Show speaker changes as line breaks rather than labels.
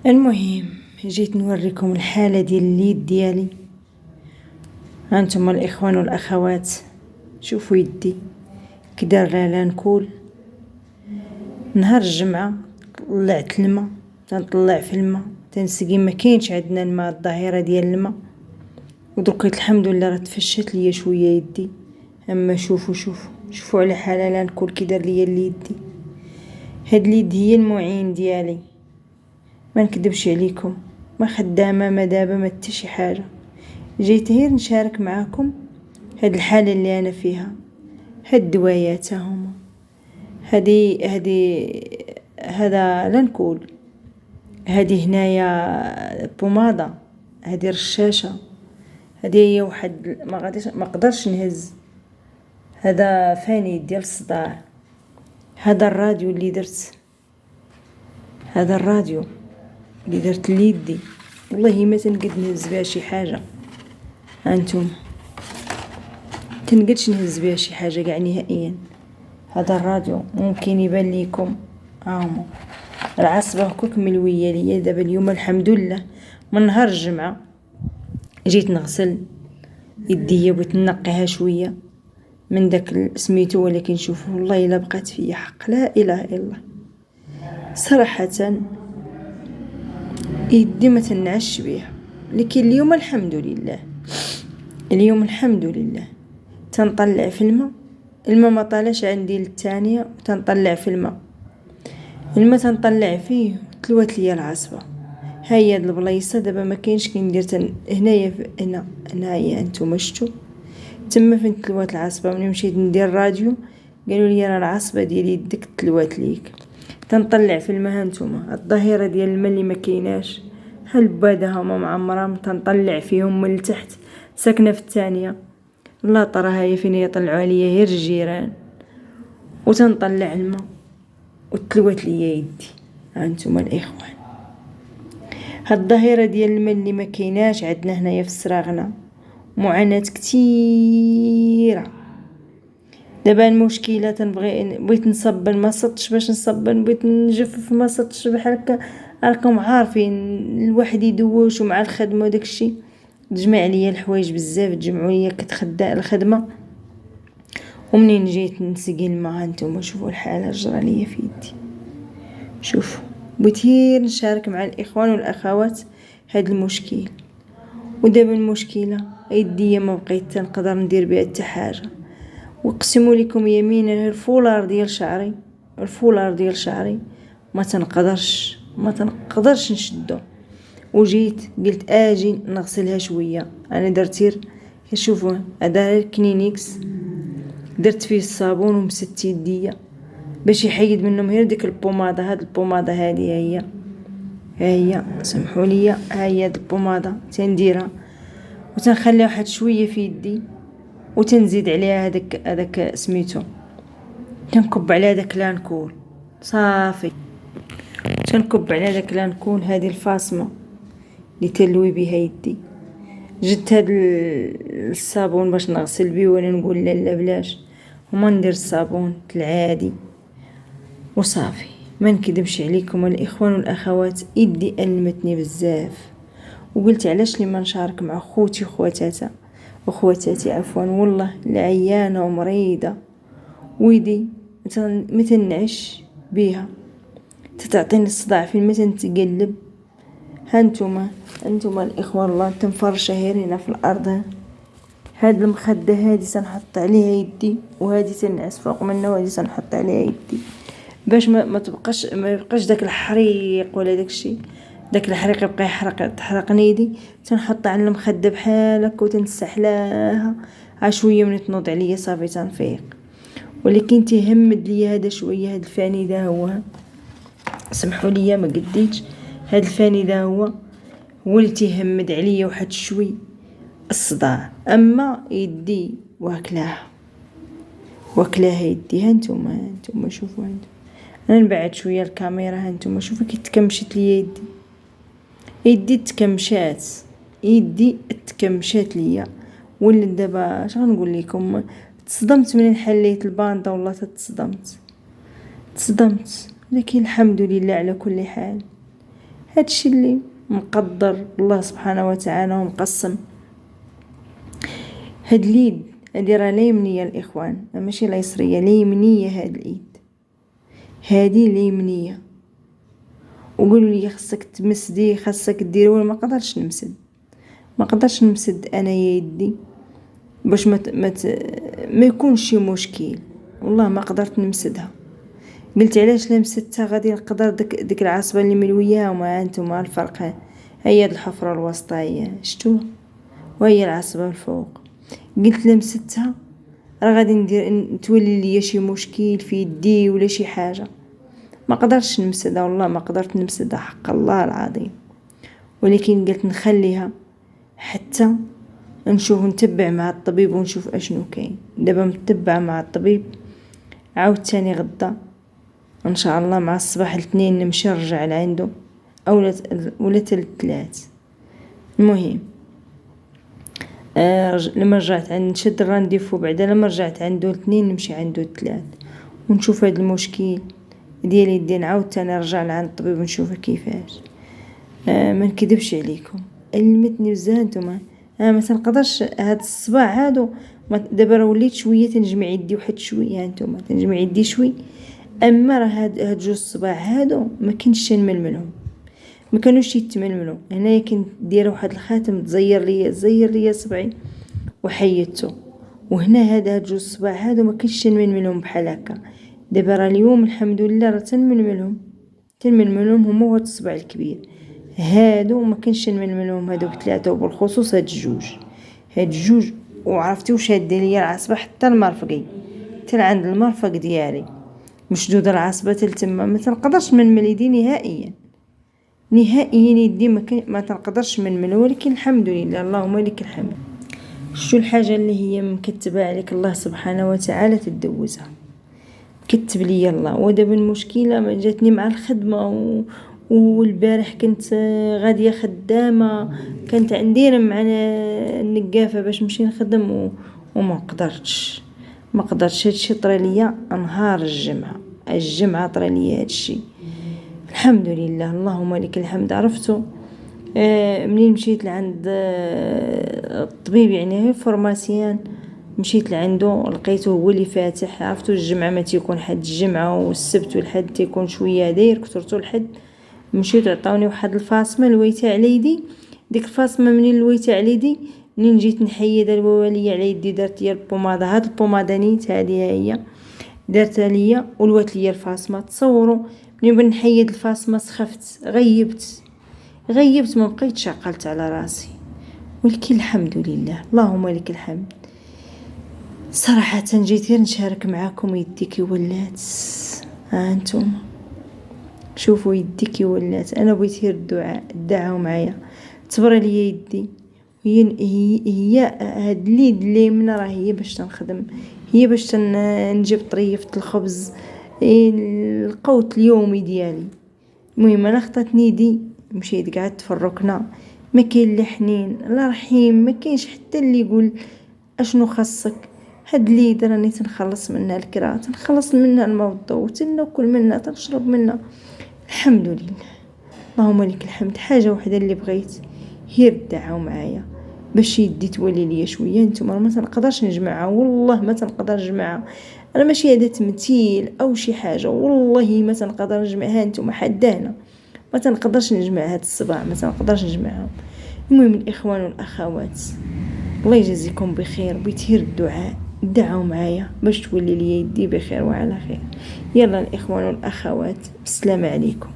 المهم جيت نوريكم الحالة ديال اليد ديالي. هانتوما الاخوان والاخوات، شوفوا يدي كدار لا نكول. نهار الجمعة طلعت الماء، تنطلع في الماء تنسقي، ما كاينش عندنا الماء، الظاهرة ديال الماء. ودرك الحمد لله راه تفشت ليا شويه يدي. اما شوفوا على حالة لا نكول كي دار ليا اليدي. هاد اليد هي المعين ديالي، ما نكذبش عليكم، ما خدامه ما دابه ما حتى شي حاجه. جيت غير نشارك معاكم هاد الحاله اللي انا فيها. هاد الدوايات هما، هذا لا نقول، هذه هنايا بوماده، هذه رشاشه، هذه هي واحد ما قدرش نهز. هذا فاني ديال الصداع. هذا الراديو اللي درت، هذا الراديو اللي درت ليدي، والله ما تنقد نهز بها شي حاجه. هانتم تنقدش نهز بها شي حاجه كاع نهائيا. هذا الراديو ممكن يبان ليكم هاهما العصبه كلك ملويه ليا دابا. اليوم الحمد لله من نهار الجمعه جيت نغسل يدي، بغيت نقيها شويه من داك سميتو، ولكن شوفوا والله الا بقات فيا حق لا اله الا الله. صراحه يدي ما تنعش بيها، لكن اليوم الحمد لله، اليوم الحمد لله تنطلع في الماء ما طالش عندي للثانيه، وتنطلع في الماء تنطلع فيه تلوات ليا العصبه. هيا هاد البلايصه دابا ما كاينش كي ندير هنايا هنايا انتم شفتوا تما فين تلوات العصبه. ملي مشيت ندير راديو قالوا لي راه العصبه ديال يدك تلوات ليك. تنطلع في الماء، هانتوما الظاهره ديال الماء اللي ما كايناش، هالباده هما معمرهم، تنطلع فيهم من التحت. ساكنه في الثانيه، لا ترى هي فين يطلعوا عليا غير الجيران، وتنطلع الماء وتلوات ليا يدي. هانتوما الاخوان، هاد الظاهره ديال الماء اللي ما كايناش عندنا هنايا في السراغنه، معاناه كثيره. دابا المشكله بغيت نصبن ما صدتش باش نصبن، بغيت نجفف ما صدتش. بحال هكا راكم عارفين الواحد يدوش ومع الخدمه وداكشي تجمع عليا الحوايج بزاف، تجمعوا ليا كتخدا الخدمه. ومنين جيت نسقي الماء، هانتوما شوفوا الحاله جرى ليا في يدي. شوفوا بغيت غير نشارك مع الاخوان والاخوات هاد المشكل. ودابا المشكله يدي ما بقيت تنقدر ندير بها حتى حاجه. وقسموا لكم يمينا الفولار ديال شعري ما تنقدرش نشدو. وجيت قلت اجي نغسلها شويه. انا درت شوفوا هذا الكلينكس، درت فيه الصابون ومسدت يديا باش يحيد منهم غير ديك البوماده. هاد البوماده هذه هي سمحوا لي، هي هاد البوماده تنديرها وتنخليها واحد شويه في يدي، وتنزيد عليها هذاك سميتو، تنكب على داك لانكول صافي. تنكب على داك لانكول هذه الفاصمه اللي تلوي بها يدي. جبت هاد الصابون باش نغسل بيه، وانا نقول لا بلاش، وما ندير الصابون العادي وصافي. ما نكذبش عليكم الاخوان والاخوات، يدي المتني بزاف. وقلت علاش لي ما نشارك مع خوتي وخواتاتي عفوا، والله العيانه ومريضه ويدي ما تنعش بيها، تتعطيني الصداع في ما تنتقلب. هانتوما الاخوان، الله تنفرشه غير هنا في الارض. هاد المخده هادي تنحط عليها يدي، وهادي تنعس فوق منها، وهادي تنحط عليها يدي باش ما يبقاش داك الحريق ولا داكشي. داك الحريق يبقى تحرقني يدي. تنحط على المخده بحال هكا وتنسحلاها عشويه، من تنوض عليا صافي تنفيق. ولكن تهمد ليا هذا شويه، هاد الفاني دا هو، سمحوا لي ما قديتش، هاد الفاني دا هو اللي تيهمد عليا واحد شوي الصداع. اما يدي واكلاها يدي. هانتوما شوفوا، انا نبعد شويه الكاميرا. هانتوما شوفوا كي تكمشت ليا يدي تكمشات ليا. ولا دابا اش غنقول لكم، تصدمت من حليت الباندا، والله تصدمت. لكن الحمد لله على كل حال. هادشي اللي مقدر الله سبحانه وتعالى ومقسم. هاد اليد هادي راه لا يمنية الاخوان، ماشي لا يسرية، لا يمنية. هاد اليد هادي لا يمنية. وقولوا لي خاصك تمسدي، خاصك ديري، ولا ما قدرش نمسد انا يدي باش ما يكونش شي مشكل. والله ما قدرت نمسدها. قلت علاش لا مسدتها غادي نقدر ديك العصبه اللي ملويه. وما انتم الفرق هي الحفره الوسطيه شتو، وهي العصبه الفوق. قلت لا مسدتها راه غادي ندير تولي لي شي مشكل في يدي ولا شي حاجه. ما قدرتش نمسدها، والله ما قدرت نمسدها حق الله العظيم. ولكن قلت نخليها حتى نشوف، نتبع مع الطبيب ونشوف اشنو كاين. دابا متبعه مع الطبيب، عاود تاني غدا ان شاء الله مع الصباح الاثنين نمشي نرجع لعنده، ولا الثلاث. المهم لما رجعت عند نشد الرانديفو بعدا، لما رجعت عنده الاثنين نمشي عنده الثلاث ونشوف هذا المشكل ديالي يدي. نعاود تاني نرجع لعند الطبيب ونشوف كيفاش. ما نكذبش عليكم، المتني بزاف نتوما. ما تنقدرش هاد الصباع هادو. دابا راه وليت شويه تنجمع يدي واحد شويه، هانتوما تنجمع يدي شوي. اما راه هاد جوج الصباع هادو ما كنتش نململهم، ما كانوش يتململوا. هنايا كنت دايره واحد الخاتم تزير ليا صبعي وحيدته. وهنا هاد جوج الصباع هادو ما كنتش نململهم بحال هكا. دابا راه اليوم الحمد لله راه تنململهم هما وهاد الصبع الكبير هادو ما كنتش نململهم. هادو ثلاثه، وبالخصوص هاد الجوج. وعرفتي واش هاد ليا العصبه حتى المرفقي، حتى عند المرفق ديالي مشدوده العصبه تما. ما تنقدرش نململ يدي نهائيا يدي ما تنقدرش نململ. ولكن الحمد لله، اللهم لك الحمد. شو الحاجه اللي هي مكتبه عليك الله سبحانه وتعالى تدوزها، كتب لي الله. ودابا المشكله ما جاتني مع الخدمه والبارح كنت غاديه خدامه، كانت عندي معنا النقافه باش نمشي نخدم وما قدرتش. هادشي طرا ليا نهار الجمعه طرا ليا هادشي. الحمد لله، اللهم لك الحمد. عرفتو منين مشيت لعند الطبيب، يعني هي فورماسيان، مشيت لعنده لقيته هو اللي فاتح. عرفتو الجمعه ما تيكون حد الجمعه، والسبت والحد تيكون شويه داير كثرتو الحد. مشيت عطاوني واحد الفاصمه لويتها على يدي. ديك الفاصمه منين لويتها على يدي، منين جيت نحيد الواليه على يدي دارت لي البوماده. هاد البوماده نيت هذه هي دارتها ليا ولوات لي الفاصمه. تصوروا منين نحيد الفاصمه سخفت، غيبت ما بقيتش عقلت على راسي. ولكن الحمد لله، اللهم لك الحمد. صراحه جيت غير نشارك معاكم يدي كي ولات. انتم شوفوا يدي كي ولات. انا بغيت غير الدعاء معايا. تبرى لي يدي، هي هاد اليد اليمنى راه هي باش تنخدم، هي باش نجيب طريفه الخبز، القوت اليومي ديالي. المهم انا خطاتني يدي، مشيت قعدت في الركنه. ما كاين لا حنين لا رحيم، ما كاينش حتى اللي يقول اشنو خاصك. هاد اليد راني تنخلص منها الكرا، تنخلص منها الموضوع، تناكل منها، تنشرب منها. الحمد لله، اللهم لك الحمد. حاجه وحده اللي بغيت هي الدعاء معايا باش يدي تولي ليا شويه. نتوما ما تنقدرش نجمعها، والله ما تنقدر نجمعها. انا ماشي هذا تمثيل او شي حاجه، والله ما تنقدر نجمعها. نتوما حدانا ما تنقدرش نجمع هاد الصباع، ما تنقدرش نجمعهم. المهم الاخوان والاخوات، الله يجزيكم بخير. بغيت غير الدعاء، دعوا معايا باش تولي لي يدي بخير وعلى خير. يلا الاخوان والاخوات، بالسلامه عليكم.